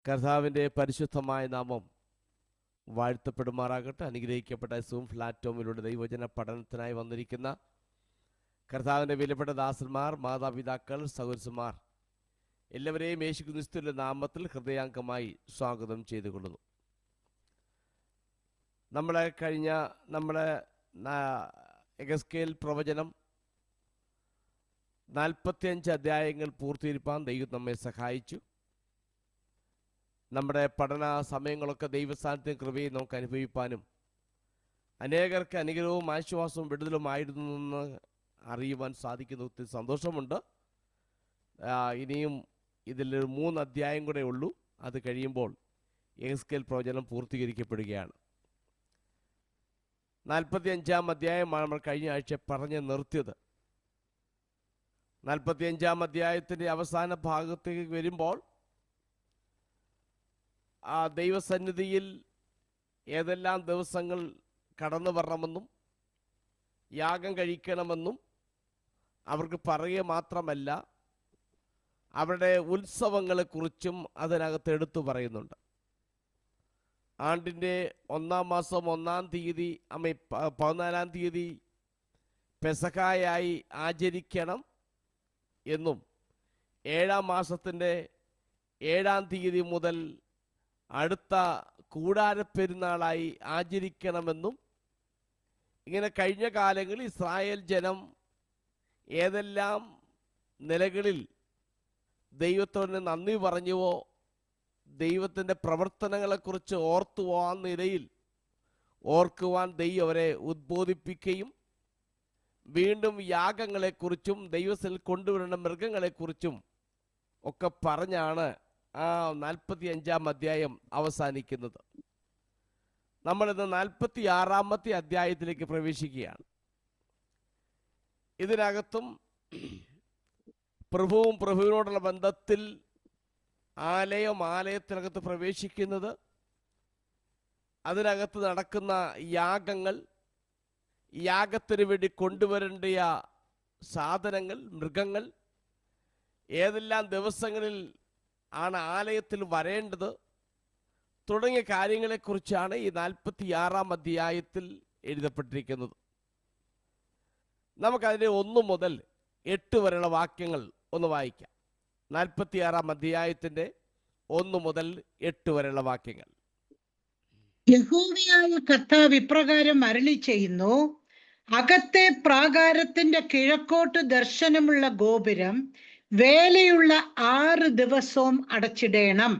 കർത്താവിൻ്റെ പരിശുദ്ധമായ നാമം വാഴ്ത്തപ്പെടുമാറാകട്ടെ. അനുഗ്രഹിക്കപ്പെട്ട സൂം പ്ലാറ്റ്ഫോമിലൂടെ ദൈവവചന പഠനത്തിനായി വന്നിരിക്കുന്ന കർത്താവിൻ്റെ വിലപ്പെട്ട ദാസന്മാർ, മാതാപിതാക്കൾ, സഹോദരന്മാർ എല്ലാവരെയും യേശുക്രിസ്തുവിന്റെ നാമത്തിൽ ഹൃദയാംഗമായി സ്വാഗതം ചെയ്തുകൊള്ളുന്നു. നമ്മുടെ എഗസ്കേൽ പ്രവചനം 45 അധ്യായങ്ങൾ പൂർത്തീകരിപ്പാൻ ദൈവം നമ്മെ സഹായിച്ചു. നമ്മുടെ പഠന സമയങ്ങളൊക്കെ ദൈവസ്ഥാനത്തിന് കൃപയും നമുക്ക് അനുഭവിപ്പാനും അനേകർക്ക് അനുഗ്രഹവും ആശ്വാസവും വിടുതലുമായിരുന്നെന്ന് അറിയുവാൻ സാധിക്കുന്ന ഒത്തിരി സന്തോഷമുണ്ട്. ഇനിയും ഇതിൽ 3 അധ്യായം കൂടെ ഉള്ളൂ. അത് കഴിയുമ്പോൾ എഗസ്കേൽ പ്രവചനം പൂർത്തീകരിക്കപ്പെടുകയാണ്. 45-ാം അധ്യായമാണ് നമ്മൾ കഴിഞ്ഞ ആഴ്ച പറഞ്ഞ് നിർത്തിയത്. 45-ാം അധ്യായത്തിൻ്റെ അവസാന ഭാഗത്തേക്ക് വരുമ്പോൾ ആ ദൈവസന്നിധിയിൽ ഏതെല്ലാം ദിവസങ്ങൾ കടന്നു വരണമെന്നും യാഗം കഴിക്കണമെന്നും അവർക്ക് പറയുക മാത്രമല്ല, അവരുടെ ഉത്സവങ്ങളെക്കുറിച്ചും അതിനകത്ത് എടുത്തു പറയുന്നുണ്ട്. ആണ്ടിൻ്റെ 1-ാം മാസം 1-ാം തീയതി 14-ാം തീയതി പെസഹായായി ആചരിക്കണം എന്നും 7-ാം മാസത്തിൻ്റെ 7-ാം തീയതി മുതൽ അടുത്ത കൂടാരപ്പെരുന്നാളായി ആചരിക്കണമെന്നും, ഇങ്ങനെ കഴിഞ്ഞ കാലങ്ങളിൽ ഇസ്രായേൽ ജനം ഏതെല്ലാം നിലകളിൽ ദൈവത്തോട് നന്ദി പറഞ്ഞുവോ, ദൈവത്തിൻ്റെ പ്രവർത്തനങ്ങളെക്കുറിച്ച് ഓർത്തു പോകാൻ നിലയിൽ ഓർക്കുവാൻ ദൈവം അവരെ ഉദ്ബോധിപ്പിക്കുകയും വീണ്ടും യാഗങ്ങളെക്കുറിച്ചും ദൈവത്തിൽ കൊണ്ടുവരുന്ന മൃഗങ്ങളെക്കുറിച്ചും ഒക്കെ പറഞ്ഞാണ് ആ 45-ാം അധ്യായം അവസാനിക്കുന്നത്. നമ്മളിന്ന് 46-ാമത്തെ അധ്യായത്തിലേക്ക് പ്രവേശിക്കുകയാണ്. ഇതിനകത്തും പ്രഭുവും പ്രഭുവിനോടുള്ള ബന്ധത്തിൽ ആലയത്തിനകത്ത് പ്രവേശിക്കുന്നത്, അതിനകത്ത് നടക്കുന്ന യാഗങ്ങൾ, യാഗത്തിന് വേണ്ടി കൊണ്ടുവരേണ്ട സാധനങ്ങൾ, മൃഗങ്ങൾ, ഏതെല്ലാം ദിവസങ്ങളിൽ ആണ് ആലയത്തിൽ വരേണ്ടത് തുടങ്ങിയ കാര്യങ്ങളെക്കുറിച്ചാണ് ഈ 46-ാം അധ്യായത്തിൽ എഴുതപ്പെട്ടിരിക്കുന്നത്. നമുക്കതിൻ്റെ 1 മുതൽ 8 വരെയുള്ള വാക്യങ്ങൾ ഒന്ന് വായിക്കാം. 46-ാം അധ്യായത്തിൻ്റെ 1 മുതൽ 8 വരെയുള്ള വാക്യങ്ങൾ. യഹോവയായ കർത്താവ് ഇപ്രകാരം അരുളി ചെയ്യുന്നു: അകത്തെ പ്രാകാരത്തിന്റെ കിഴക്കോട്ട് ദർശനമുള്ള ഗോപുരം വേലയുള്ള 6 ദിവസവും അടച്ചിടേണം.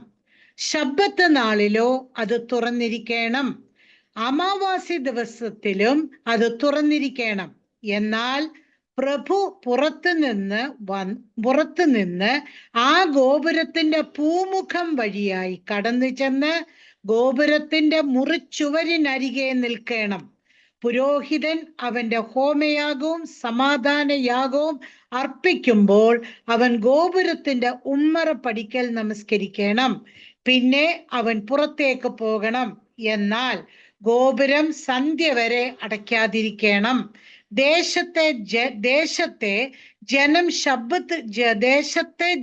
ശബ്ബത്ത് നാളിലോ അത് തുറന്നിരിക്കണം. അമാവാസി ദിവസത്തിലും അത് തുറന്നിരിക്കണം. എന്നാൽ പ്രഭു പുറത്തുനിന്ന് ആ ഗോപുരത്തിന്റെ പൂമുഖം വഴിയായി കടന്നു ചെന്ന് ഗോപുരത്തിന്റെ മുറിച്ചുവരിനരികെ നിൽക്കണം. പുരോഹിതൻ അവന്റെ ഹോമയാഗവും സമാധാനയാഗവും അർപ്പിക്കുമ്പോൾ അവൻ ഗോപുരത്തിന്റെ ഉമ്മറപ്പടിക്കൽ നമസ്കരിക്കണം. പിന്നെ അവൻ പുറത്തേക്ക് പോകണം. എന്നാൽ ഗോപുരം സന്ധ്യ വരെ അടയ്ക്കാതിരിക്കണം. ദേശത്തെ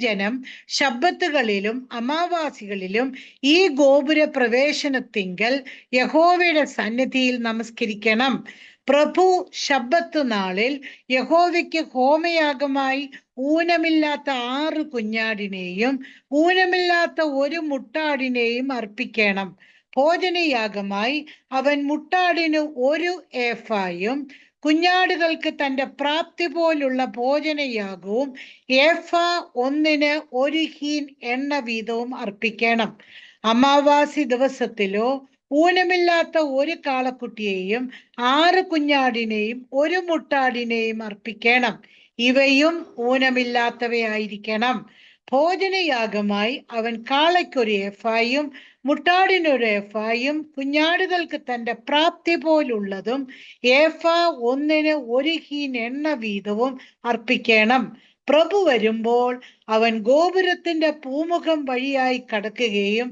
ജനം ശബ്ബത്തുകളിലും അമാവാസികളിലും ഈ ഗോപുര പ്രവേശനത്തിങ്കൽ യഹോവയുടെ സന്നിധിയിൽ നമസ്കരിക്കണം. പ്രഭു ശബ്ബത്ത് നാളിൽ യഹോവയ്ക്ക് ഹോമയാഗമായി ഊനമില്ലാത്ത 6 കുഞ്ഞാടിനെയും ഊനമില്ലാത്ത 1 മുട്ടാടിനെയും അർപ്പിക്കണം. ഭോജനയാഗമായി അവൻ മുട്ടാടിന് 1 ഏഫായും കുഞ്ഞാടുകൾക്ക് തന്റെ പ്രാപ്തി പോലുള്ള ഭോജനയാഗവും ഏഫാ 1-ന് 1 ഹീൻ എണ്ണ വീതവും അർപ്പിക്കണം. അമാവാസി ദിവസത്തിലോ ഊനമില്ലാത്ത 1 കാളക്കുട്ടിയെയും 6 കുഞ്ഞാടിനെയും 1 മുട്ടാടിനെയും അർപ്പിക്കണം. ഇവയും ഊനമില്ലാത്തവയായിരിക്കണം. ഭോജനയാഗമായി അവൻ കാളയ്ക്കൊരു ഏഫായും മുട്ടാടിനൊരു ഏഫായും കുഞ്ഞാടുകൾക്ക് തന്റെ പ്രാപ്തി പോലുള്ളതും ഏഫാ 1-ന് 1 ഹീൻ എണ്ണ വീതവും അർപ്പിക്കണം. പ്രഭു വരുമ്പോൾ അവൻ ഗോപുരത്തിന്റെ പൂമുഖം വഴിയായി കടക്കുകയും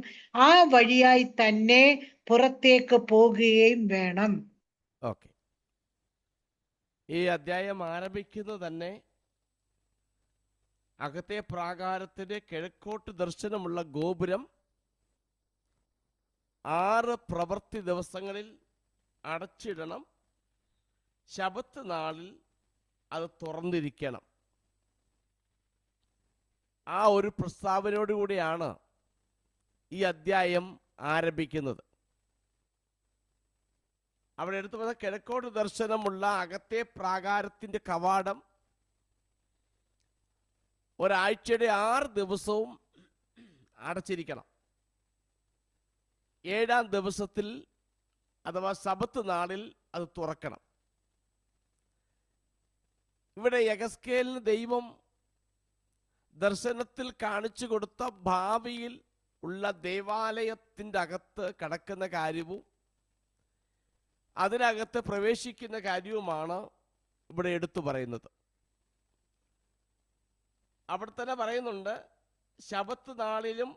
ആ വഴിയായി തന്നെ പുറത്തേക്ക് പോകുകയും വേണം. ഓക്കെ, ഈ അധ്യായം ആരംഭിക്കുന്നത് തന്നെ അകത്തെ പ്രാകാരത്തിന്റെ കിഴക്കോട്ട് ദർശനമുള്ള ഗോപുരം 6 പ്രവൃത്തി ദിവസങ്ങളിൽ അടച്ചിടണം, ശബത്ത് നാളിൽ അത് തുറന്നിരിക്കണം. ആ ഒരു പ്രസ്താവനയോടുകൂടിയാണ് ഈ അധ്യായം ആരംഭിക്കുന്നത്. അവിടെ എടുത്തു വന്ന കിഴക്കോട്ട് ദർശനമുള്ള അകത്തെ പ്രാകാരത്തിൻ്റെ കവാടം ഒരാഴ്ചയുടെ 6 ദിവസവും അടച്ചിരിക്കണം. 7-ാം ദിവസത്തിൽ അഥവാ ശബത്ത് നാളിൽ അത് തുറക്കണം. ഇവിടെ യെഹെസ്കേലിന് ദൈവം ദർശനത്തിൽ കാണിച്ചു കൊടുത്ത ഭാവിയിൽ ഉള്ള ദേവാലയത്തിൻ്റെ അകത്ത് കടക്കുന്ന കാര്യവും അതിനകത്ത് പ്രവേശിക്കുന്ന കാര്യവുമാണ് ഇവിടെ എടുത്തു പറയുന്നത്. അവിടെ തന്നെ പറയുന്നുണ്ട്, ശബത്ത് നാളിലും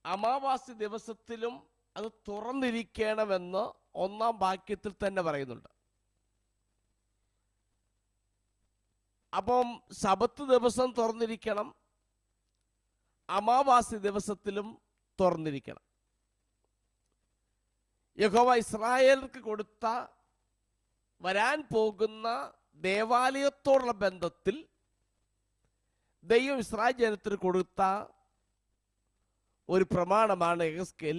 അമാവാസി ദിവസത്തിലും അത് തുറന്നിരിക്കണമെന്ന് 1-ാം വാക്യത്തിൽ തന്നെ പറയുന്നുണ്ട്. അപ്പം ശബത്ത് ദിവസം തുറന്നിരിക്കണം, അമാവാസി ദിവസത്തിലും തുറന്നിരിക്കണം. യഹോവ ഇസ്രായേലിന് കൊടുത്ത വരാൻ പോകുന്ന ദേവാലയത്തോടുള്ള ബന്ധത്തിൽ ദൈവം ഇസ്രായേൽ ജനത്തിന് കൊടുത്ത ഒരു പ്രമാണമാണ് യെഹെസ്കേൽ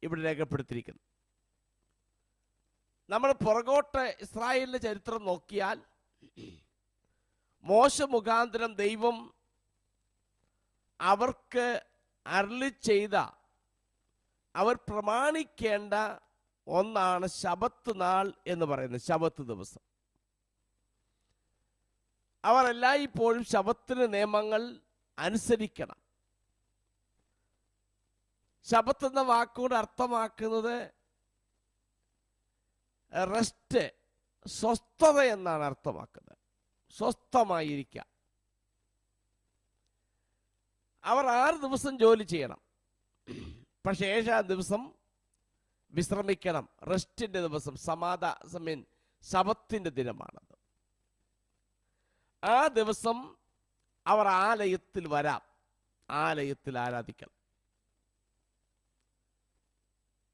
ഇവിടെ രേഖപ്പെടുത്തിയിരിക്കുന്നത്. നമ്മൾ പുറകോട്ട് ഇസ്രായേലിന്റെ ചരിത്രം നോക്കിയാൽ മോശ മുഖാന്തരം ദൈവം അവർക്ക് അരുളി ചെയ്ത, അവർ പ്രമാണിക്കേണ്ട ഒന്നാണ് ശബത്ത് നാൾ എന്ന് പറയുന്നത്, ശബത്ത് ദിവസം. അവർ എല്ലായ്പ്പോഴും ശബത്തിന് നിയമങ്ങൾ അനുസരിക്കണം. ശബത്ത് എന്ന വാക്കുകൊണ്ട് അർത്ഥമാക്കുന്നത് റെസ്റ്റ്, സ്വസ്ഥത എന്നാണ് അർത്ഥമാക്കുന്നത്. സ്വസ്ഥമായിരിക്കുക. അവർ 6 ദിവസം ജോലി ചെയ്യണം, പക്ഷെ 7-ാം ദിവസം വിശ്രമിക്കണം. റെസ്റ്റിന്റെ ദിവസം, ശബത്തിന്റെ ദിനമാണത്. ആ ദിവസം അവർ ആലയത്തിൽ വരാം, ആലയത്തിൽ ആരാധിക്കണം.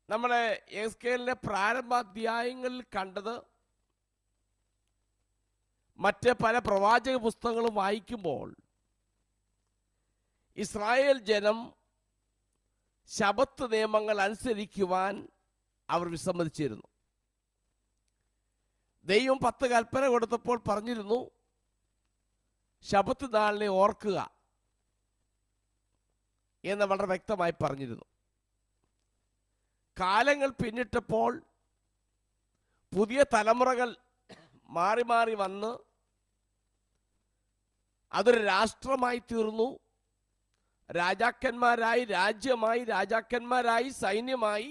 നമ്മുടെ യെഹെസ്കേലിന്റെ പ്രാരംഭാധ്യായങ്ങളിൽ കണ്ടത്, മറ്റ് പല പ്രവാചക പുസ്തകങ്ങളും വായിക്കുമ്പോൾ ഇസ്രായേൽ ജനം ശബത്ത് നിയമങ്ങൾ അനുസരിക്കുവാൻ അവർ വിസമ്മതിച്ചിരുന്നു. ദൈവം 10 കൽപ്പന കൊടുത്തപ്പോൾ പറഞ്ഞിരുന്നു, ശബത്ത് നാളിനെ ഓർക്കുക എന്ന് വളരെ വ്യക്തമായി പറഞ്ഞിരുന്നു. കാലങ്ങൾ പിന്നിട്ടപ്പോൾ പുതിയ തലമുറകൾ മാറി മാറി വന്ന് അതൊരു രാഷ്ട്രമായി തീർന്നു. രാജാക്കന്മാരായി, രാജ്യമായി, രാജാക്കന്മാരായി, സൈന്യമായി,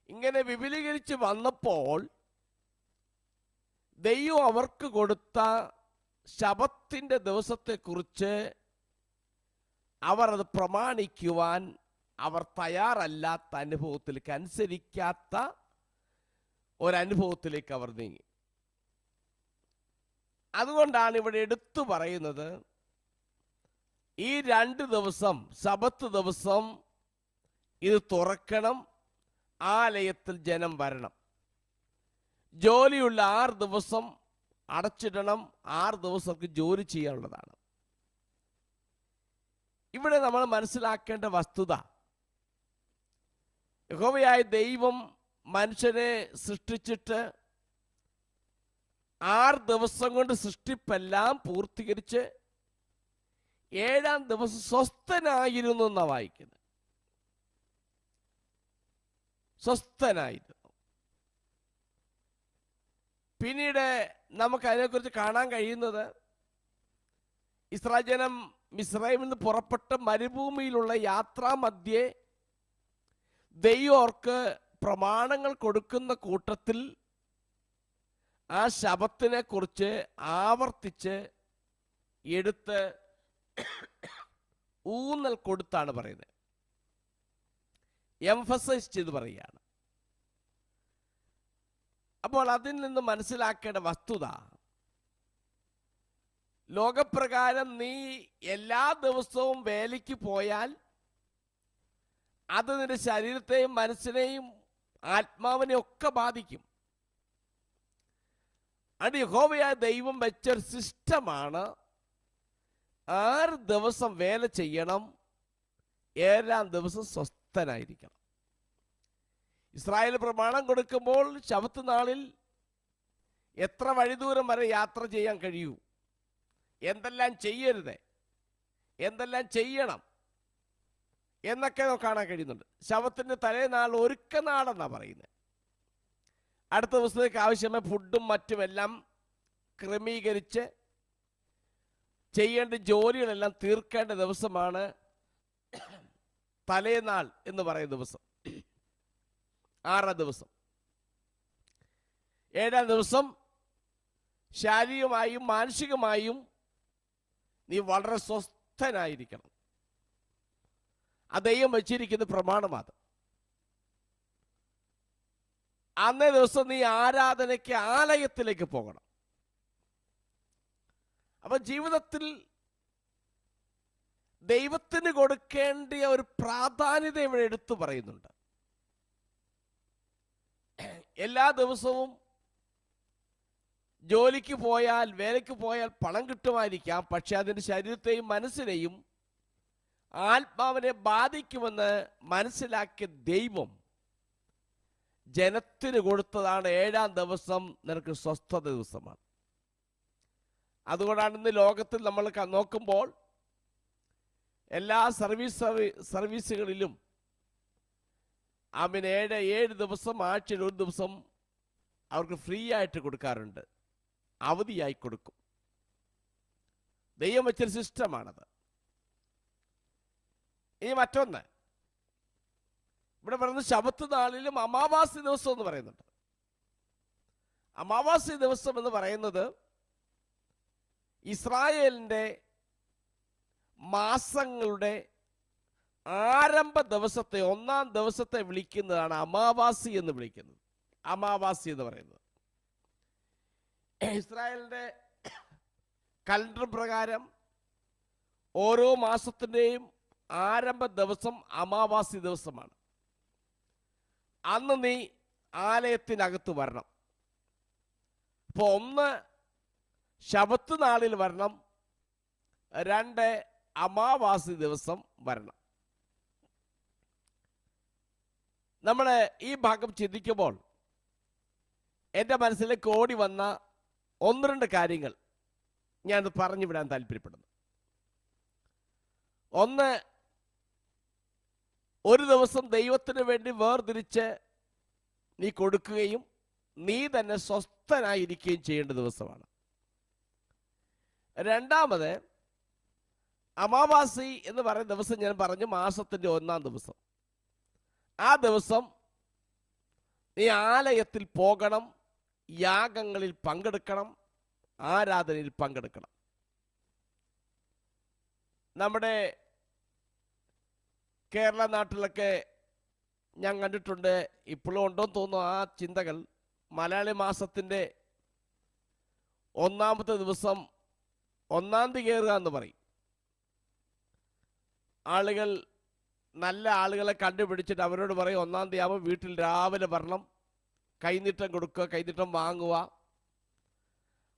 ഇങ്ങനെ വിപുലീകരിച്ച് വന്നപ്പോൾ ദൈവം അവർക്ക് കൊടുത്ത ശബത്തിന്റെ ദിവസത്തെക്കുറിച്ച് അവർ അത് പ്രമാണിക്കുവാൻ അവർ തയ്യാറല്ലാത്ത അനുഭവത്തിലേക്ക്, അനുസരിക്കാത്ത ഒരനുഭവത്തിലേക്ക് അവർ നീങ്ങി. അതുകൊണ്ടാണ് ഇവിടെ എടുത്തു പറയുന്നത്, ഈ 2 ദിവസം, ശബത്ത് ദിവസം ഇത് തുറക്കണം, ആലയത്തിൽ ജനം വരണം. ജോലിയുള്ള 6 ദിവസം അടച്ചിടണം, 6 ദിവസർക്ക് ജോലി ചെയ്യാനുള്ളതാണ്. ഇവിടെ നമ്മൾ മനസ്സിലാക്കേണ്ട വസ്തുത, യഹോവയായ ദൈവം മനുഷ്യനെ സൃഷ്ടിച്ചിട്ട് 6 ദിവസം കൊണ്ട് സൃഷ്ടിപ്പെല്ലാം പൂർത്തീകരിച്ച് 7-ാം ദിവസം സ്വസ്ഥനായിരുന്നു എന്നാണ് വായിക്കുന്നത്. സ്വസ്ഥനായിരുന്നു. പിന്നീട് നമുക്ക് അതിനെക്കുറിച്ച് കാണാൻ കഴിയുന്നത്, ഇസ്രായേൽ ജനം മിസ്രൈമിൽ നിന്ന് പുറപ്പെട്ട് മരുഭൂമിയിലുള്ള യാത്രാമധ്യേ ദൈവം അവർക്ക് പ്രമാണങ്ങൾ കൊടുക്കുന്ന കൂട്ടത്തിൽ ആ ശബത്തിനെ കുറിച്ച് ആവർത്തിച്ച് എടുത്ത് ഊന്നൽ കൊടുത്താണ് പറയുന്നത്, എംഫസൈസ് ചെയ്ത് പറയുകയാണ്. അപ്പോൾ അതിൽ നിന്ന് മനസ്സിലാക്കേണ്ട വസ്തുത, ലോകപ്രകാരം നീ എല്ലാ ദിവസവും വേലയ്ക്ക് പോയാൽ അത് നിന്റെ ശരീരത്തെയും മനസ്സിനെയും ആത്മാവിനെയും ഒക്കെ ബാധിക്കും. അത് യഹോവയായ ദൈവം വെച്ചൊരു സിസ്റ്റമാണ്. 6 ദിവസം വേല ചെയ്യണം, 7-ാം ദിവസം സ്വസ്ഥനായിരിക്കണം. ഇസ്രായേൽ പ്രമാണം കൊടുക്കുമ്പോൾ ശബത്ത് നാളിൽ എത്ര വഴിദൂരം വരെ യാത്ര ചെയ്യാൻ കഴിയൂ, എന്തെല്ലാം ചെയ്യരുത്, എന്തെല്ലാം ചെയ്യണം എന്നൊക്കെ കാണാൻ കഴിയുന്നുണ്ട്. ശബത്തിന്റെ തലേനാൾ ഒരുക്കനാളെന്നാണ് പറയുന്നത്. അടുത്ത ദിവസത്തേക്ക് ആവശ്യമായ ഫുഡും മറ്റുമെല്ലാം ക്രമീകരിച്ച് ചെയ്യേണ്ട ജോലികളെല്ലാം തീർക്കേണ്ട ദിവസമാണ് തലേനാൾ എന്ന് പറയുന്ന ദിവസം. 6-ാം ദിവസം. 7-ാം ദിവസം ശാരീരികമായും മാനസികമായും നീ വളരെ സ്വസ്ഥനായിരിക്കണം. ദൈവം വെച്ചിരിക്കുന്ന പ്രമാണമാണ്. അന്നേ ദിവസം നീ ആരാധനയ്ക്ക് ആലയത്തിലേക്ക് പോകണം. അപ്പൊ ജീവിതത്തിൽ ദൈവത്തിന് കൊടുക്കേണ്ട ഒരു പ്രാധാന്യത ഇവിടെ എടുത്തു പറയുന്നുണ്ട്. എല്ലാ ദിവസവും ജോലിക്ക് പോയാൽ, വേലയ്ക്ക് പോയാൽ പണം കിട്ടുമായിരിക്കാം, പക്ഷെ അതിൻ്റെ ശരീരത്തെയും മനസ്സിനെയും ആത്മാവിനെ ബാധിക്കുമെന്ന് മനസ്സിലാക്കിയ ദൈവം ജനത്തിന് കൊടുത്തതാണ് 7-ാം ദിവസം നിനക്ക് സ്വസ്ഥത ദിവസമാണ്. അതുകൊണ്ടാണ് ഇന്ന് ലോകത്തിൽ നമ്മൾ നോക്കുമ്പോൾ എല്ലാ സർവീസുകളിലും 7 ദിവസം, ആഴ്ചയിൽ 1 ദിവസം അവർക്ക് ഫ്രീ ആയിട്ട് കൊടുക്കാറുണ്ട്, അവധിയായി കൊടുക്കും. ദൈവം വെച്ചൊരു സിസ്റ്റമാണത്. ഇനി മറ്റൊന്ന് ഇവിടെ പറയുന്നത് ശബത്ത് നാളിലും അമാവാസി ദിവസം എന്ന് പറയുന്നുണ്ട്. അമാവാസി ദിവസം എന്ന് പറയുന്നത് ഇസ്രായേലിൻ്റെ മാസങ്ങളുടെ ആരംഭ ദിവസത്തെ, 1-ാം ദിവസത്തെ വിളിക്കുന്നതാണ് അമാവാസി എന്ന് വിളിക്കുന്നത്. അമാവാസി എന്ന് പറയുന്നത് ഇസ്രായേലിൻ്റെ കലണ്ടർ പ്രകാരം ഓരോ മാസത്തിൻ്റെയും ആരംഭ ദിവസം അമാവാസി ദിവസമാണ്. അന്ന് നീ ആലയത്തിനകത്ത് വരണം. അപ്പോൾ 1 ശബത്ത് നാളിൽ വരണം, 2 അമാവാസി ദിവസം വരണം. നമ്മൾ ഈ ഭാഗം ചിന്തിക്കുമ്പോൾ എൻ്റെ മനസ്സിലേക്ക് ഓടി വന്ന 1-2 കാര്യങ്ങൾ ഞാനത് പറഞ്ഞു വിടാൻ താല്പര്യപ്പെടുന്നു. ഒന്ന്, ഒരു ദിവസം ദൈവത്തിന് വേണ്ടി വേർതിരിച്ച് നീ കൊടുക്കുകയും നീ തന്നെ സ്വസ്ഥനായിരിക്കുകയും ചെയ്യേണ്ട ദിവസമാണ്. രണ്ടാമത്, അമാവാസി എന്ന് പറയുന്ന ദിവസം ഞാൻ പറഞ്ഞു മാസത്തിൻ്റെ 1-ാം ദിവസം. ആ ദിവസം നീ ആലയത്തിൽ പോകണം, യാഗങ്ങളിൽ പങ്കെടുക്കണം, ആരാധനയിൽ പങ്കെടുക്കണം. നമ്മുടെ കേരള നാട്ടിലൊക്കെ ഞാൻ കണ്ടിട്ടുണ്ട്, ഇപ്പോഴും ഉണ്ടോയെന്ന് തോന്നുന്നു ആ ചിന്തകൾ. മലയാളി മാസത്തിൻ്റെ 1-ാമത്തെ ദിവസം 1-ാം തീയതി കയറുക എന്ന് പറയും. ആളുകൾ, നല്ല ആളുകളെ കണ്ടുപിടിച്ചിട്ട് അവരോട് പറയും 1-ാം തീയതി ആകുമ്പോൾ വീട്ടിൽ രാവിലെ വരണം, കൈനീട്ടം കൊടുക്കുക, കൈനീട്ടം വാങ്ങുക.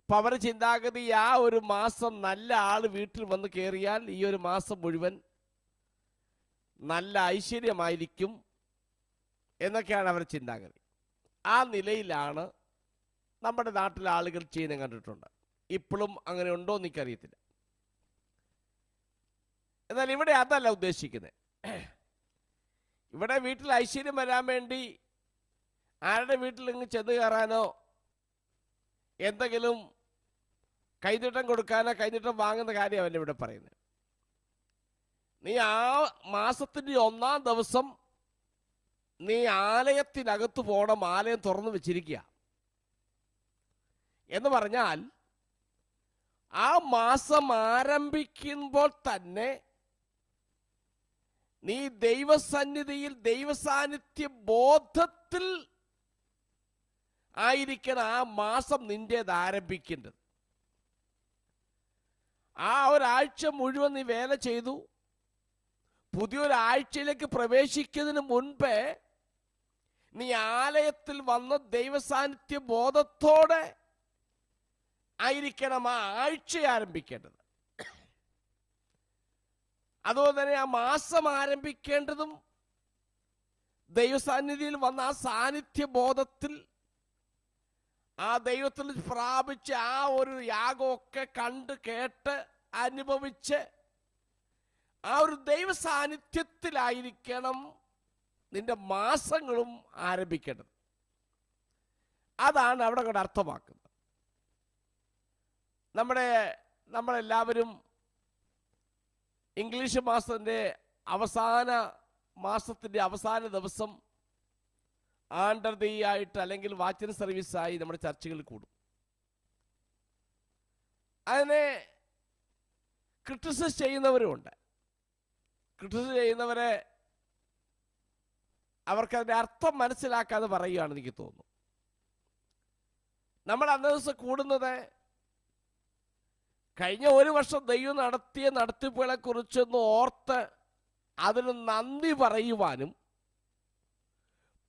അപ്പം അവരുടെ ചിന്താഗതി ആ ഒരു മാസം നല്ല ആൾ വീട്ടിൽ വന്ന് കയറിയാൽ ഈ ഒരു മാസം മുഴുവൻ നല്ല ഐശ്വര്യമായിരിക്കും എന്നൊക്കെയാണ് അവരുടെ ചിന്താഗതി. ആ നിലയിലാണ് നമ്മുടെ നാട്ടിലെ ആളുകൾ ചെയ്യുന്നത് കണ്ടിട്ടുണ്ട്. ഇപ്പോഴും അങ്ങനെ ഉണ്ടോ എന്ന് എനിക്കറിയത്തില്ല. എന്നാൽ ഇവിടെ അതല്ല ഉദ്ദേശിക്കുന്നത്. ഇവിടെ വീട്ടിൽ ഐശ്വര്യം വരാൻ വേണ്ടി ആരുടെ വീട്ടിൽ ഇങ്ങ് ചെന്ന് കയറാനോ എന്തെങ്കിലും കൈനീട്ടം കൊടുക്കാനോ കൈനീട്ടം വാങ്ങുന്ന കാര്യമല്ല ഇവിടെ പറയുന്നത്. നീ ആ മാസത്തിൻ്റെ 1-ാം ദിവസം നീ ആലയത്തിനകത്ത് പോകണം, ആലയം തുറന്നു വെച്ചിരിക്കുക എന്ന് പറഞ്ഞാൽ ആ മാസം ആരംഭിക്കുമ്പോൾ തന്നെ നീ ദൈവസന്നിധിയിൽ ദൈവസാന്നിധ്യ ബോധത്തിൽ ആയിരിക്കണം ആ മാസം നിന്റേത് ആരംഭിക്കേണ്ടത്. ആ ഒരാഴ്ച മുഴുവൻ നീ വേല ചെയ്തു, പുതിയൊരാഴ്ചയിലേക്ക് പ്രവേശിക്കുന്നതിന് മുൻപേ നീ ആലയത്തിൽ വന്ന ദൈവസാന്നിധ്യ ബോധത്തോടെ ആയിരിക്കണം ആ ആഴ്ച ആരംഭിക്കേണ്ടത്. അതുപോലെ തന്നെ ആ മാസം ആരംഭിക്കേണ്ടതും ദൈവസാന്നിധ്യത്തിൽ വന്ന ആ സാന്നിധ്യ ബോധത്തിൽ ആ ദൈവത്തിൽ പ്രാപിച്ച് ആ ഒരു യാഗമൊക്കെ കണ്ട് കേട്ട് അനുഭവിച്ച് ആ ഒരു ദൈവ സാന്നിധ്യത്തിലായിരിക്കണം നിന്റെ മാസങ്ങളും ആരംഭിക്കേണ്ടത്. അതാണ് അവിടെ കൂടെ അർത്ഥമാക്കുന്നത്. നമ്മളെല്ലാവരും ഇംഗ്ലീഷ് മാസത്തിൻ്റെ അവസാന ദിവസം ആണ്ടർ ആയിട്ട് അല്ലെങ്കിൽ വാച്ചിൻ സർവീസായി നമ്മുടെ ചർച്ചകളിൽ കൂടും. അതിനെ ക്രിട്ടിസൈസ് ചെയ്യുന്നവരുമുണ്ട്. ക്രിട്ടിസൈസ് ചെയ്യുന്നവരെ അവർക്കതിൻ്റെ അർത്ഥം മനസ്സിലാക്കാതെ പറയുകയാണെന്ന് എനിക്ക് തോന്നുന്നു. നമ്മൾ അന്നേ ദിവസം കൂടുന്നത് കഴിഞ്ഞ ഒരു വർഷം ദൈവം നടത്തിയ നടത്തിപ്പുകളെ കുറിച്ചൊന്ന് ഓർത്ത് അതിന് നന്ദി പറയുവാനും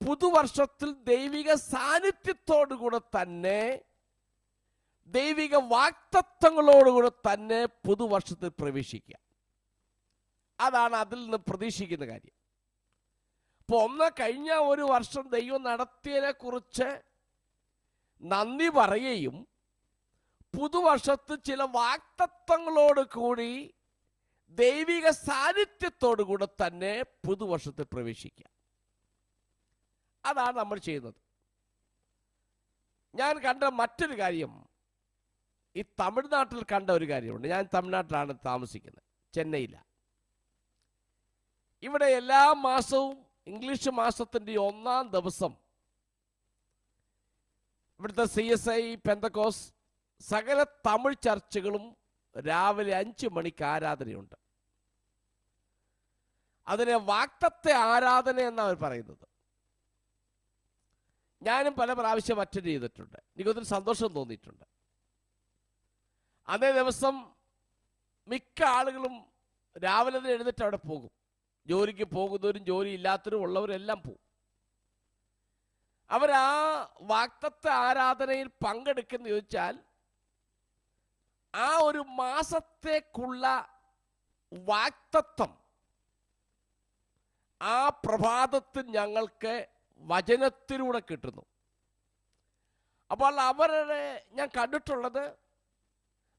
പുതുവർഷത്തിൽ ദൈവിക സാന്നിധ്യത്തോടുകൂടെ തന്നെ ദൈവിക വാഗ്ദത്തങ്ങളോടുകൂടെ തന്നെ പുതുവർഷത്തിൽ പ്രവേശിക്കുക. അതാണ് അതിൽ നിന്ന് പ്രതീക്ഷിക്കുന്ന കാര്യം. അപ്പോൾ കഴിഞ്ഞ ഒരു വർഷം ദൈവം നടത്തിയതിനെ കുറിച്ച് നന്ദി പറയുകയും പുതുവർഷത്തിൽ ചില വാഗ്ദത്തങ്ങളോട് കൂടി ദൈവിക സാന്നിധ്യത്തോടു കൂടെ തന്നെ പുതുവർഷത്തിൽ പ്രവേശിക്കുക. അതാണ് നമ്മൾ ചെയ്യുന്നത്. ഞാൻ കണ്ട മറ്റൊരു കാര്യം, ഈ തമിഴ്നാട്ടിൽ കണ്ട ഒരു കാര്യമുണ്ട്. ഞാൻ തമിഴ്നാട്ടിലാണ് താമസിക്കുന്നത്, ചെന്നൈയിലാണ്. ഇവിടെ എല്ലാ മാസവും ഇംഗ്ലീഷ് മാസത്തിൻ്റെ 1-ാം ദിവസം ഇവിടുത്തെ CSI, പെന്തക്കോസ് സകല തമിഴ് ചർച്ചുകളും രാവിലെ 5 മണിക്ക് ആരാധനയുണ്ട്. അതിനെ വാഗ്ദത്ത ആരാധന എന്നാണ് അവർ പറയുന്നത്. ഞാനും പല പ്രാവശ്യം അറ്റൻഡ് ചെയ്തിട്ടുണ്ട്. എനിക്കൊത്തിരി സന്തോഷം തോന്നിയിട്ടുണ്ട്. അതേ ദിവസം മിക്ക ആളുകളും രാവിലെ തന്നെ എഴുന്നേറ്റ് അവിടെ പോകും. ജോലിക്ക് പോകുന്നവരും ജോലി ഇല്ലാത്തവരും ഉള്ളവരെല്ലാം പോകും. അവരാ വാഗ്ദത്ത ആരാധനയിൽ പങ്കെടുക്കുന്ന ചോദിച്ചാൽ ആ ഒരു മാസത്തേക്കുള്ള വാഗ്ദത്തം ആ പ്രഭാതത്തിൽ ഞങ്ങൾക്ക് വചനത്തിലൂടെ കിട്ടുന്നു. അപ്പോൾ അവരുടെ ഞാൻ കണ്ടിട്ടുള്ളത്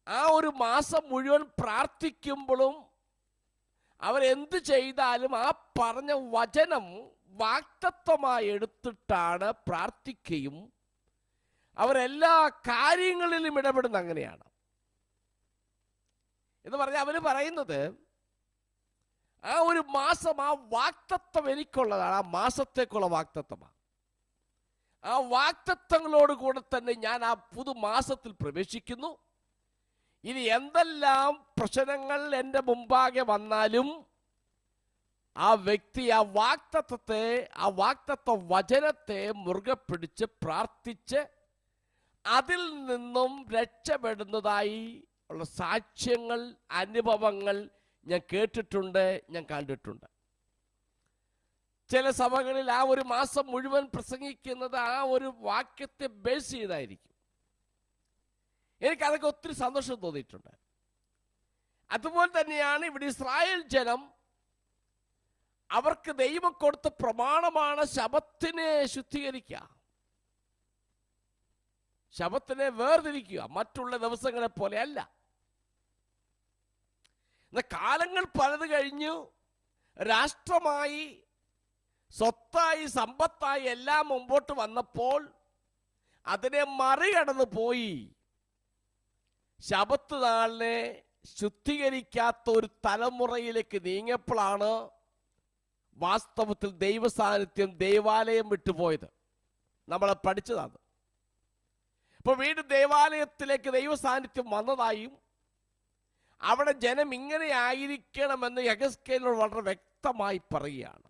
ആ ഒരു മാസം മുഴുവൻ പ്രാർത്ഥിക്കുമ്പോഴും അവരെന്ത് ചെയ്താലും ആ പറഞ്ഞ വചനം വാഗ്ദത്തമായി എടുത്തിട്ടാണ് പ്രാർത്ഥിക്കുകയും അവരെല്ലാ കാര്യങ്ങളിലും ഇടപെടുന്ന അങ്ങനെയാണ് എന്ന് പറഞ്ഞാൽ അവർ പറയുന്നത് ആ ഒരു മാസം ആ വാഗ്ദത്തം എനിക്കുള്ളതാണ്. ആ മാസത്തേക്കുള്ള വാഗ്ദത്തമാണ്. ആ വാഗ്ദത്തങ്ങളോട് കൂടെ തന്നെ ഞാൻ ആ പുതുമാസത്തിൽ പ്രവേശിക്കുന്നു. ഇനി എന്തെല്ലാം പ്രശ്നങ്ങൾ എൻ്റെ മുമ്പാകെ വന്നാലും ആ വ്യക്തി ആ വാഗ്ദത്ത വചനത്തെ മുറുകെ പിടിച്ച് പ്രാർത്ഥിച്ച് അതിൽ നിന്നും രക്ഷപ്പെടുന്നതായി ഉള്ള സാക്ഷ്യങ്ങൾ, അനുഭവങ്ങൾ ഞാൻ കേട്ടിട്ടുണ്ട്, ഞാൻ കണ്ടിട്ടുണ്ട്. ചില സഭകളിൽ ആ ഒരു മാസം മുഴുവൻ പ്രസംഗിക്കുന്നത് ആ ഒരു വാക്യത്തെ ബേസ് ചെയ്തായിരിക്കും. എനിക്കതൊക്കെ ഒത്തിരി സന്തോഷം തോന്നിയിട്ടുണ്ട്. അതുപോലെ തന്നെയാണ് ഇവിടെ ഇസ്രായേൽ ജനം, അവർക്ക് ദൈവം കൊടുത്ത പ്രമാണമാണ് ശബത്തിനെ ശുദ്ധീകരിക്കുക, ശബത്തിനെ വേർതിരിക്കുക, മറ്റുള്ള ദിവസങ്ങളെ പോലെ അല്ല. കാലങ്ങൾ പലത് കഴിഞ്ഞു, രാഷ്ട്രമായി, സ്വത്തായി, സമ്പത്തായി എല്ലാം മുമ്പോട്ട് വന്നപ്പോൾ അതിനെ മറികടന്ന് പോയി ശബത്ത് നാളിനെ ശുദ്ധീകരിക്കാത്ത ഒരു തലമുറയിലേക്ക് നീങ്ങിയപ്പോഴാണ് വാസ്തവത്തിൽ ദൈവസാന്നിധ്യം ദേവാലയം വിട്ടുപോയത്. നമ്മളെ പഠിച്ചതാണ്. അപ്പോൾ വീണ്ടും ദേവാലയത്തിലേക്ക് ദൈവസാന്നിധ്യം വന്നതായും അവിടെ ജനം ഇങ്ങനെ ആയിരിക്കണമെന്ന് യെഹെസ്കേലിനോട് വളരെ വ്യക്തമായി പറയുകയാണ്.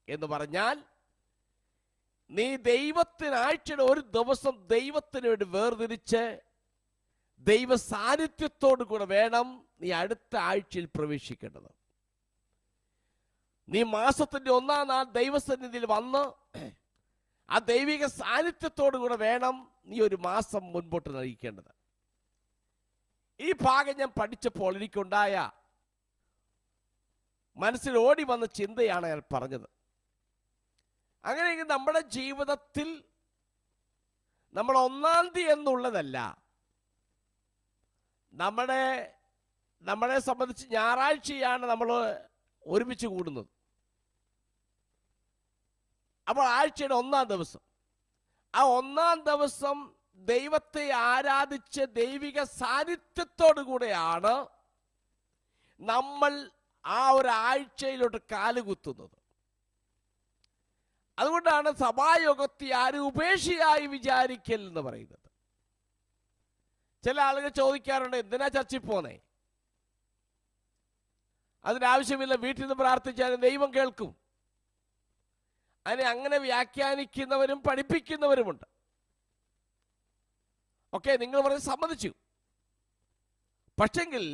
എന്ന് പറഞ്ഞാൽ നീ ദൈവത്തിനാഴ്ചയുടെ ഒരു ദിവസം ദൈവത്തിന് വേണ്ടി വേർതിരിച്ച് ദൈവ സാന്നിധ്യത്തോടു കൂടെ വേണം നീ അടുത്ത ആഴ്ചയിൽ പ്രവേശിക്കേണ്ടത്. നീ മാസത്തിന്റെ 1-ാം നാൾ ദൈവസന്നിധിയിൽ വന്ന് ആ ദൈവിക സാന്നിധ്യത്തോടു കൂടെ വേണം നീ ഒരു മാസം മുൻപോട്ട് നയിക്കേണ്ടത്. ഈ ഭാഗം ഞാൻ പഠിച്ചപ്പോൾ എനിക്കുണ്ടായ മനസ്സിൽ ഓടി വന്ന ചിന്തയാണ് ഞാൻ പറഞ്ഞത്. അങ്ങനെയെങ്കിൽ നമ്മുടെ ജീവിതത്തിൽ നമ്മൾ 1-ാം തീയതി എന്നുള്ളതല്ല, നമ്മളെ സംബന്ധിച്ച് ഞായറാഴ്ചയാണ് നമ്മൾ ഒരുമിച്ച് കൂടുന്നത്. അപ്പോൾ ആഴ്ചയുടെ 1-ാം ദിവസം, ആ 1-ാം ദിവസം ദൈവത്തെ ആരാധിച്ച് ദൈവിക സാന്നിധ്യത്തോടു കൂടെയാണ് നമ്മൾ ആ ഒരു ആഴ്ചയിലോട്ട് കാലുകുത്തുന്നത്. അതുകൊണ്ടാണ് സഭായോഗത്തെ ആരും ഉപേക്ഷയായി വിചാരിക്കൽ എന്ന് പറയുന്നത്. ചില ആളുകൾ ചോദിക്കാറുണ്ട്, എന്തിനാ ചർച്ചിൽ പോന്നേ? അതിനാവശ്യമില്ല, വീട്ടിൽ നിന്ന് പ്രാർത്ഥിച്ചാൽ ദൈവം കേൾക്കും. അതിനെ അങ്ങനെ വ്യാഖ്യാനിക്കുന്നവരും പഠിപ്പിക്കുന്നവരുമുണ്ട്. ഓക്കെ, നിങ്ങൾ പറഞ്ഞ് സമ്മതിച്ചു. പക്ഷെങ്കിൽ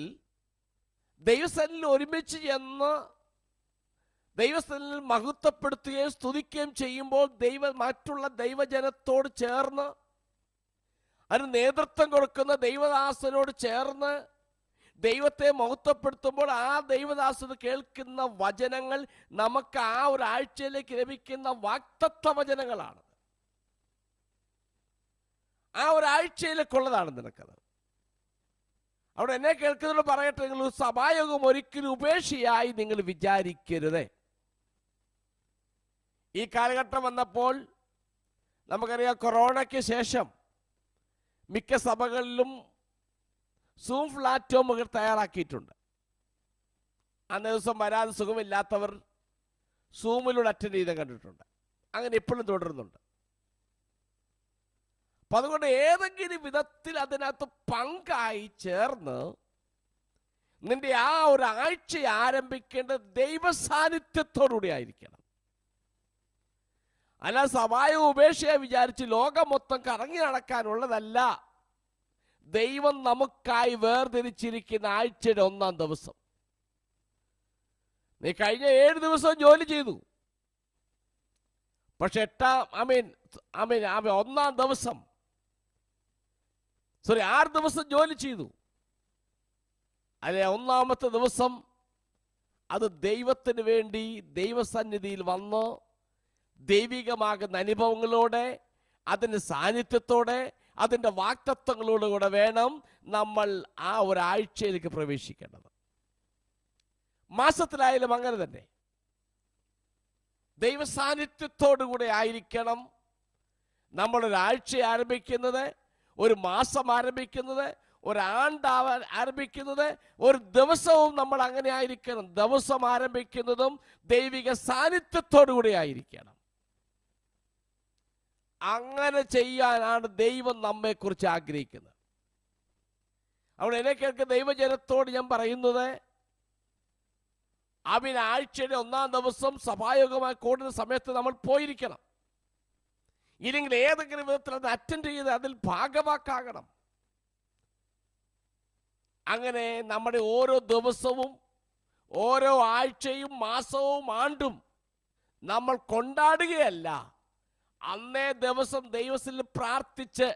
ദൈവസന്നിധിയിൽ ഒരുമിച്ച് ചെന്ന് ദൈവസന്നിധിയിൽ മഹത്വപ്പെടുത്തുകയും സ്തുതിക്കുകയും ചെയ്യുമ്പോൾ മറ്റുള്ള ദൈവജനത്തോട് ചേർന്ന് അതിന് നേതൃത്വം കൊടുക്കുന്ന ദൈവദാസനോട് ചേർന്ന് ദൈവത്തെ മഹത്വപ്പെടുത്തുമ്പോൾ ആ ദൈവദാസന് കേൾക്കുന്ന വചനങ്ങൾ നമുക്ക് ആ ഒരാഴ്ചയിലേക്ക് ലഭിക്കുന്ന വാഗ്ദത്ത വചനങ്ങളാണ്. ആ ഒരാഴ്ചയിലേക്കുള്ളതാണ് നിനക്കത്. അവിടെ എന്നെ കേൾക്കുന്നവരോട് പറയട്ടെ, നിങ്ങൾ സഭായോഗം ഒരിക്കലും ഉപേക്ഷയായി നിങ്ങൾ വിചാരിക്കരുത്. ഈ കാലഘട്ടം വന്നപ്പോൾ നമുക്കറിയാം, കൊറോണയ്ക്ക് ശേഷം മിക്ക സഭകളിലും സൂം പ്ലാറ്റ്ഫോമുകൾ തയ്യാറാക്കിയിട്ടുണ്ട്. അന്നേ ദിവസം വരാതെ സുഖമില്ലാത്തവർ സൂമിലൂടെ അറ്റൻഡ് ചെയ്ത് കണ്ടിട്ടുണ്ട്. അങ്ങനെ ഇപ്പോഴും തുടരുന്നുണ്ട്. അപ്പം അതുകൊണ്ട് ഏതെങ്കിലും വിധത്തിൽ അതിനകത്ത് പങ്കായി ചേർന്ന് നിന്റെ ആ ഒരു ആഴ്ച ആരംഭിക്കേണ്ടത് ദൈവ സാന്നിധ്യത്തോടുകൂടി ആയിരിക്കണം. അല്ല സഭായ ഉപേക്ഷയെ വിചാരിച്ച് ലോകം മൊത്തം കറങ്ങി നടക്കാനുള്ളതല്ല. ദൈവം നമുക്കായി വേർതിരിച്ചിരിക്കുന്ന ആഴ്ചയുടെ 1-ാം ദിവസം. നീ കഴിഞ്ഞ 7 ദിവസം ജോലി ചെയ്തു, പക്ഷെ 1-ാം ദിവസം 6 ദിവസം ജോലി ചെയ്തു. അല്ലെ 1-ാമത്തെ ദിവസം അത് ദൈവത്തിന് വേണ്ടി ദൈവസന്നിധിയിൽ വന്ന് ദൈവികമാകുന്ന അനുഭവങ്ങളോടെ, അതിൻ്റെ സാന്നിധ്യത്തോടെ, അതിൻ്റെ വാഗ്ദത്തങ്ങളോടുകൂടെ വേണം നമ്മൾ ആ ഒരാഴ്ചയിലേക്ക് പ്രവേശിക്കേണ്ടത്. മാസത്തിലായാലും അങ്ങനെ തന്നെ ദൈവ സാന്നിധ്യത്തോടുകൂടെ ആയിരിക്കണം നമ്മളൊരാഴ്ച ആരംഭിക്കുന്നത്, ഒരു മാസം ആരംഭിക്കുന്നത്, ഒരാണ്ട് ആരംഭിക്കുന്നത്. ഒരു ദിവസവും നമ്മൾ അങ്ങനെ ആയിരിക്കണം. ദിവസം ആരംഭിക്കുന്നതും ദൈവിക സാന്നിധ്യത്തോടുകൂടി ആയിരിക്കണം. അങ്ങനെ ചെയ്യാനാണ് ദൈവം നമ്മെക്കുറിച്ച് ആഗ്രഹിക്കുന്നത്. അവിടെ എന്നെ കേൾക്കുന്ന ദൈവജനത്തോട് ഞാൻ പറയുന്നത്, ആഴ്ചയുടെ 1-ാം ദിവസം സഭായോഗമായി കൂടുന്ന സമയത്ത് നമ്മൾ പോയിരിക്കണം. ഇല്ലെങ്കിൽ ഏതെങ്കിലും വിധത്തിൽ അത് അറ്റൻഡ് ചെയ്ത് അതിൽ ഭാഗവാക്കാകണം. അങ്ങനെ നമ്മുടെ ഓരോ ദിവസവും, ഓരോ ആഴ്ചയും, മാസവും, ആണ്ടും നമ്മൾ കൊണ്ടാടുകയല്ല, അന്നേ ദിവസം ദൈവത്തിൽ പ്രാർത്ഥിച്ച്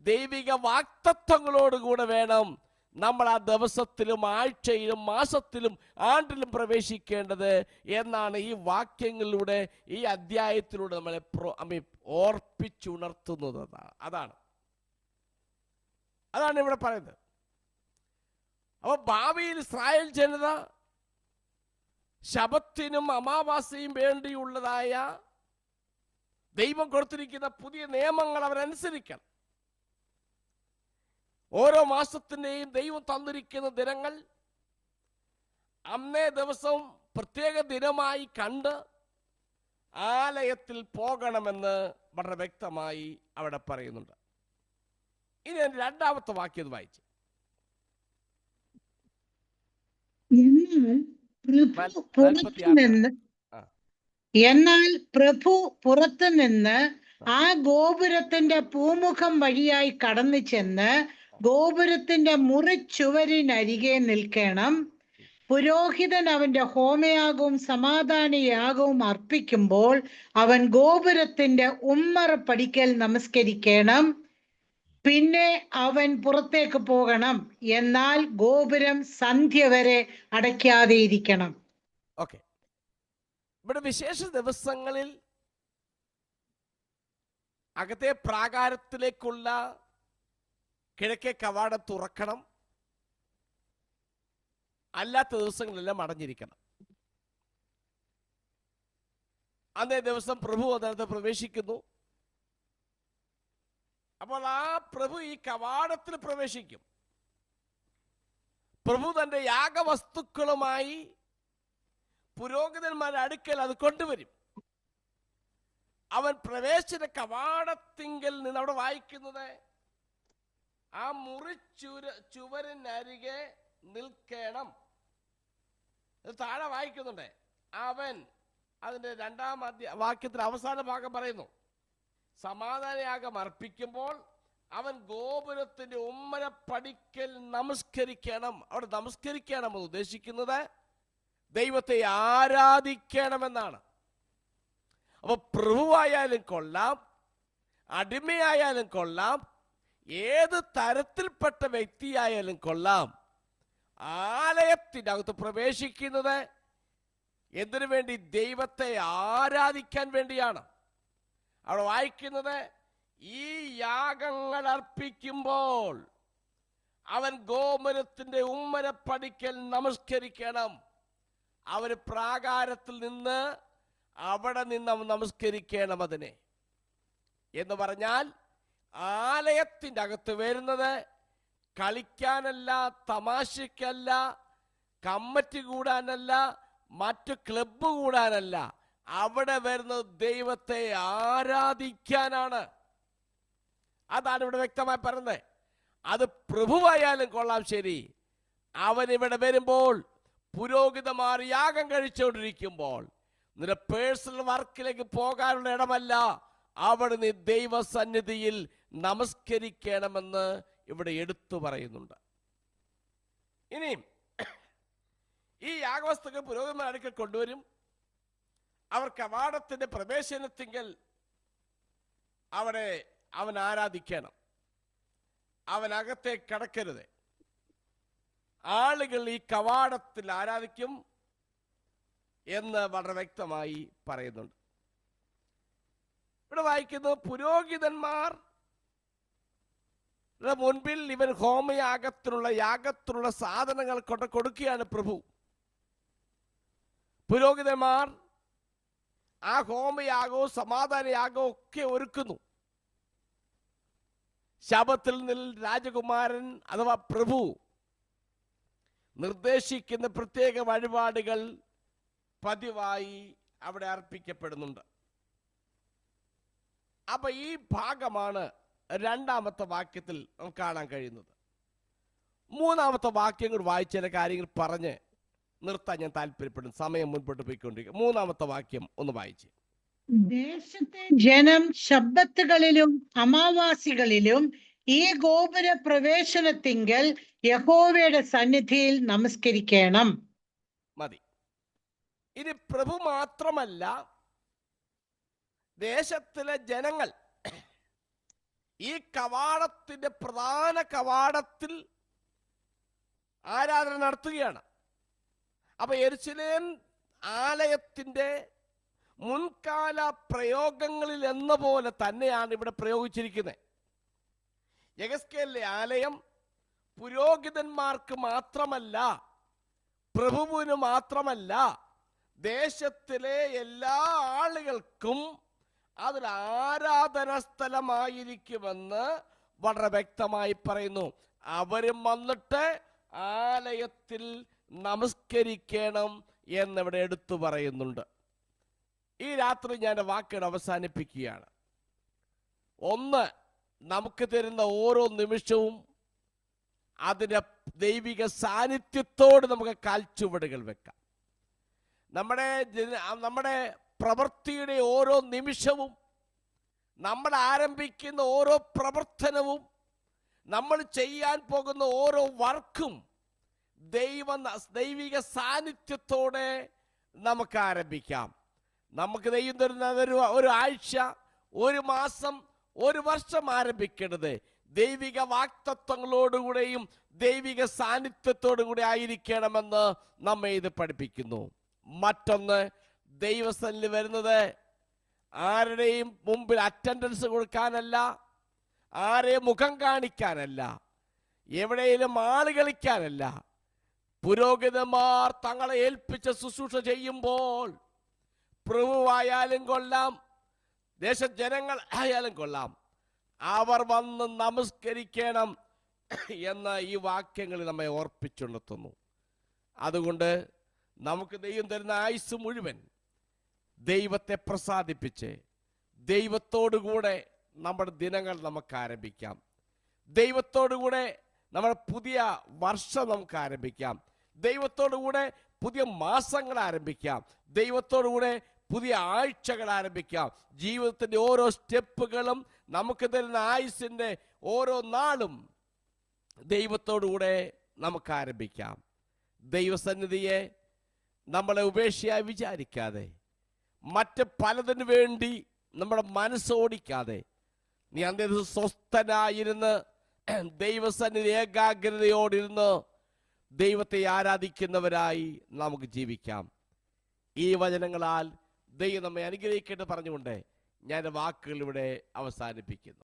ദൈവിക വാഗ്ദത്തങ്ങളോടുകൂടെ വേണം നമ്മൾ ആ ദിവസത്തിലും ആഴ്ചയിലും മാസത്തിലും ആണ്ടിലും പ്രവേശിക്കേണ്ടത് എന്നാണ് ഈ വാക്യങ്ങളിലൂടെ, ഈ അധ്യായത്തിലൂടെ നമ്മളെ ഓർപ്പിച്ചുണർത്തുന്നത്. അതാണ് ഇവിടെ പറയുന്നത്. അപ്പൊ ഭാവിയിൽ ഇസ്രായേൽ ജനത ശബത്തിനും അമാവാസ്യയും വേണ്ടിയുള്ളതായ ദൈവം കൊടുത്തിരിക്കുന്ന പുതിയ നിയമങ്ങൾ അവരനുസരിക്കണം. ഓരോ മാസത്തിൻ്റെയും ദൈവം തന്നിരിക്കുന്ന ദിനങ്ങൾ അന്നേ ദിവസം പ്രത്യേക ദിനമായി കണ്ട് ആലയത്തിൽ പോകണമെന്ന് വളരെ വ്യക്തമായി അവിടെ പറയുന്നുണ്ട്. ഇനി 2-ാമത്തെ വാക്യം വായിച്ചു. എന്നാൽ പ്രഭു പുറത്തുനിന്ന് ആ ഗോപുരത്തിന്റെ പൂമുഖം വഴിയായി കടന്നു ചെന്ന് ഗോപുരത്തിന്റെ മുറിച്ചുവരിനരികെ നിൽക്കണം. പുരോഹിതൻ അവന്റെ ഹോമയാഗവും സമാധാനയാഗവും അർപ്പിക്കുമ്പോൾ അവൻ ഗോപുരത്തിന്റെ ഉമ്മറപ്പടിക്കൽ നമസ്കരിക്കണം. പിന്നെ അവൻ പുറത്തേക്ക് പോകണം. എന്നാൽ ഗോപുരം സന്ധ്യ വരെ അടയ്ക്കാതെ ഇരിക്കണം. ഓക്കെ, ഇവിടെ വിശേഷ ദിവസങ്ങളിൽ അകത്തെ പ്രാകാരത്തിലേക്കുള്ള കിഴക്കേ കവാടം തുറക്കണം. അല്ലാത്ത ദിവസങ്ങളെല്ലാം അടഞ്ഞിരിക്കണം. അന്നേ ദിവസം പ്രഭു അതിനകത്ത് പ്രവേശിക്കുന്നു. അപ്പോൾ ആ പ്രഭു ഈ കവാടത്തിൽ പ്രവേശിക്കും. പ്രഭു തന്റെ യാഗവസ്തുക്കളുമായി പുരോഹിതന്മാരുടെ അടുക്കൽ അത് കൊണ്ടുവരും. അവൻ പ്രവേശന കവാടത്തിങ്കൽ നിന്ന് അവിടെ വായിക്കുന്നത്, ആ ചുവരിനരികെ നിൽക്കണം. താഴെ വായിക്കുന്നുണ്ട്, അവൻ അതിന്റെ രണ്ടാം വാക്യത്തിന്റെ അവസാന ഭാഗം പറയുന്നു, സമാധാനയാഗം അർപ്പിക്കുമ്പോൾ അവൻ ഗോപുരത്തിന്റെ ഉമ്മരപ്പടിക്കൽ നമസ്കരിക്കണം. അവിടെ നമസ്കരിക്കണം എന്ന് ഉദ്ദേശിക്കുന്നത് ദൈവത്തെ ആരാധിക്കണമെന്നാണ്. അപ്പൊ പ്രഭുവായാലും കൊള്ളാം, അടിമയായാലും കൊള്ളാം, ഏത് തരത്തിൽപ്പെട്ട വ്യക്തിയായാലും കൊള്ളാം, ആലയത്തിനകത്ത് പ്രവേശിക്കുന്നത് എന്തിനു വേണ്ടി? ദൈവത്തെ ആരാധിക്കാൻ വേണ്ടിയാണ്. അവിടെ വായിക്കുന്നത്, ഈ യാഗങ്ങൾ അർപ്പിക്കുമ്പോൾ അവൻ ഗോപുരത്തിന്റെ ഉമ്മരപ്പടിക്കൽ നമസ്കരിക്കണം. അവന് പ്രാകാരത്തിൽ നിന്ന് അവിടെ നിന്ന് നമസ്കരിക്കണം അതിനെ. എന്ന് പറഞ്ഞാൽ ആലയത്തിൻ്റെ അകത്ത് വരുന്നത് കളിക്കാനല്ല, തമാശയ്ക്കല്ല, കമ്മിറ്റി കൂടാനല്ല, മറ്റു ക്ലബ്ബ് കൂടാനല്ല. അവിടെ വരുന്നത് ദൈവത്തെ ആരാധിക്കാനാണ്. അതാണ് ഇവിടെ വ്യക്തമായി പറയുന്നത്. അത് പ്രഭുവായാലും കൊള്ളാം, ശരി, അവൻ ഇവിടെ വരുമ്പോൾ പുരോഹിതന്മാർ യാഗം കഴിച്ചുകൊണ്ടിരിക്കുമ്പോൾ നിന്റെ പേഴ്സണൽ വർക്കിലേക്ക് പോകാനുള്ള ഇടമല്ല, അവിടെ നീ ദൈവസന്നിധിയിൽ നമസ്കരിക്കണമെന്ന് ഇവിടെ എടുത്തു പറയുന്നുണ്ട്. ഇനിയും ഈ യാഗവസ്തുക്കൾ പുരോഹിതന്മാർ അടുക്കൽ കൊണ്ടുവരും. അവർ കവാടത്തിന്റെ പ്രവേശനത്തിങ്കൽ അവിടെ അവൻ ആരാധിക്കണം. അവനകത്തെ കടക്കരുത്. ആളുകൾ ഈ കവാടത്തിൽ ആരാധിക്കും എന്ന് വളരെ വ്യക്തമായി പറയുന്നുണ്ട്. ഇവിടെ വായിക്കുന്നു, പുരോഹിതന്മാർ മുൻപിൽ ഇവൻ യാഗത്തിനുള്ള സാധനങ്ങൾ കൊണ്ട് കൊടുക്കുകയാണ് പ്രഭു. പുരോഹിതന്മാർ ആ ഹോമയാഗവും സമാധാനയാഗവും ഒക്കെ ഒരുക്കുന്നു. ശബത്തിൽ രാജകുമാരൻ അഥവാ പ്രഭു നിർദ്ദേശിക്കുന്ന പ്രത്യേക വഴിപാടുകൾ പതിവായി അവിടെ അർപ്പിക്കപ്പെടുന്നുണ്ട്. അപ്പൊ ഈ ഭാഗമാണ് രണ്ടാമത്തെ വാക്യത്തിൽ നമുക്ക് കാണാൻ കഴിയുന്നത്. മൂന്നാമത്തെ വാക്യം കൂടി വായിച്ച ചില കാര്യങ്ങൾ പറഞ്ഞ് നിർത്താൻ ഞാൻ താല്പര്യപ്പെടുന്നു. സമയം മുൻപോട്ട് പോയിക്കൊണ്ടിരിക്കുക. മൂന്നാമത്തെ വാക്യം ഒന്ന് വായിച്ച്. ദേശത്തെ ജനം ശബ്ബത്തുകളിലും അമാവാസികളിലും ഈ ഗോപുര പ്രവേശനത്തിങ്കൽ യഹോവയുടെ സന്നിധിയിൽ നമസ്കരിക്കണം. മതി. ഇനി പ്രഭു മാത്രമല്ല, ദേശത്തിലെ ജനങ്ങൾ ഈ കവാടത്തിന്റെ പ്രധാന കവാടത്തിൽ ആരാധന നടത്തുകയാണ്. അപ്പൊ യെരുശലേം ആലയത്തിന്റെ മുൻകാല പ്രയോഗങ്ങളിൽ എന്ന പോലെ തന്നെയാണ് ഇവിടെ പ്രയോഗിച്ചിരിക്കുന്നത്. യെഹെസ്കേലിലെ ആലയം പുരോഹിതന്മാർക്ക് മാത്രമല്ല, പ്രഭുവിന് മാത്രമല്ല, ദേശത്തിലെ എല്ലാ ആളുകൾക്കും അതൊരു ആരാധന സ്ഥലമായിരിക്കുമെന്ന് വളരെ വ്യക്തമായി പറയുന്നു. അവരും വന്നിട്ട് ആലയത്തിൽ നമസ്കരിക്കണം എന്നിവിടെ എടുത്തു പറയുന്നുണ്ട്. ഈ രാത്രി ഞാൻ വാക്കുകൾ അവസാനിപ്പിക്കുകയാണ്. ഒന്ന്, നമുക്ക് തരുന്ന ഓരോ നിമിഷവും അതിൻ്റെ ദൈവിക സാന്നിധ്യത്തോട് നമുക്ക് കാൽച്ചുവടുകൾ വെക്കാം. നമ്മുടെ പ്രവൃത്തിയുടെ ഓരോ നിമിഷവും, നമ്മൾ ആരംഭിക്കുന്ന ഓരോ പ്രവർത്തനവും, നമ്മൾ ചെയ്യാൻ പോകുന്ന ഓരോ വർക്കും ദൈവിക സാന്നിധ്യത്തോടെ നമുക്ക് ആരംഭിക്കാം. നമുക്ക് ദൈവം തരുന്ന ഒരു ആഴ്ച, ഒരു മാസം, ഒരു വർഷം ആരംഭിക്കേണ്ടത് ദൈവിക വാക്തത്വങ്ങളോടുകൂടെയും ദൈവിക സാന്നിധ്യത്തോടു കൂടി ആയിരിക്കണമെന്ന് നമ്മെ ഇത് പഠിപ്പിക്കുന്നു. മറ്റൊന്ന്, ദൈവസന്നിധി വരുന്നത് ആരുടെയും മുമ്പിൽ അറ്റൻഡൻസ് കൊടുക്കാനല്ല, ആരെയും മുഖം കാണിക്കാനല്ല, എവിടെയെങ്കിലും ആള് കളിക്കാനല്ല. പുരോഹിതന്മാർ തങ്ങളെ ഏൽപ്പിച്ച ശുശ്രൂഷ ചെയ്യുമ്പോൾ, പ്രഭുവായാലും കൊള്ളാം, ദേശജനങ്ങൾ ആയാലും കൊള്ളാം, അവർ വന്ന് നമസ്കരിക്കണം എന്ന് ഈ വാക്യങ്ങളിൽ നമ്മെ ഓർപ്പിച്ചുണർത്തുന്നു. അതുകൊണ്ട് നമുക്ക് ദൈവം തരുന്ന ആയുസ് മുഴുവൻ ദൈവത്തെ പ്രസാദിപ്പിച്ച് ദൈവത്തോടുകൂടെ നമ്മുടെ ദിനങ്ങൾ നമുക്ക് ആരംഭിക്കാം. ദൈവത്തോടുകൂടെ നമ്മുടെ പുതിയ വർഷം നമുക്ക് ആരംഭിക്കാം. ദൈവത്തോടുകൂടെ പുതിയ മാസങ്ങൾ ആരംഭിക്കാം. ദൈവത്തോടുകൂടെ പുതിയ ആഴ്ചകൾ ആരംഭിക്കാം. ജീവിതത്തിൻ്റെ ഓരോ സ്റ്റെപ്പുകളും, നമുക്ക് തരുന്ന ആയുസിൻ്റെ ഓരോ നാളും ദൈവത്തോടുകൂടെ നമുക്ക് ആരംഭിക്കാം. ദൈവസന്നിധിയെ നമ്മളെ ഉപേക്ഷയായി വിചാരിക്കാതെ, മറ്റ് പലതിനു വേണ്ടി നമ്മുടെ മനസ്സോടിക്കാതെ, നീ അന്തേ സ്വസ്ഥനായിരുന്ന് ദൈവസന്നിധി ഏകാഗ്രതയോടിരുന്ന് ദൈവത്തെ ആരാധിക്കുന്നവരായി നമുക്ക് ജീവിക്കാം. ഈ വചനങ്ങളാൽ ദൈവം നമ്മെ അനുഗ്രഹിക്കട്ടെ പറഞ്ഞുകൊണ്ട് ഞാൻ വാക്കുകൾ ഇവിടെ അവസാനിപ്പിക്കുന്നു.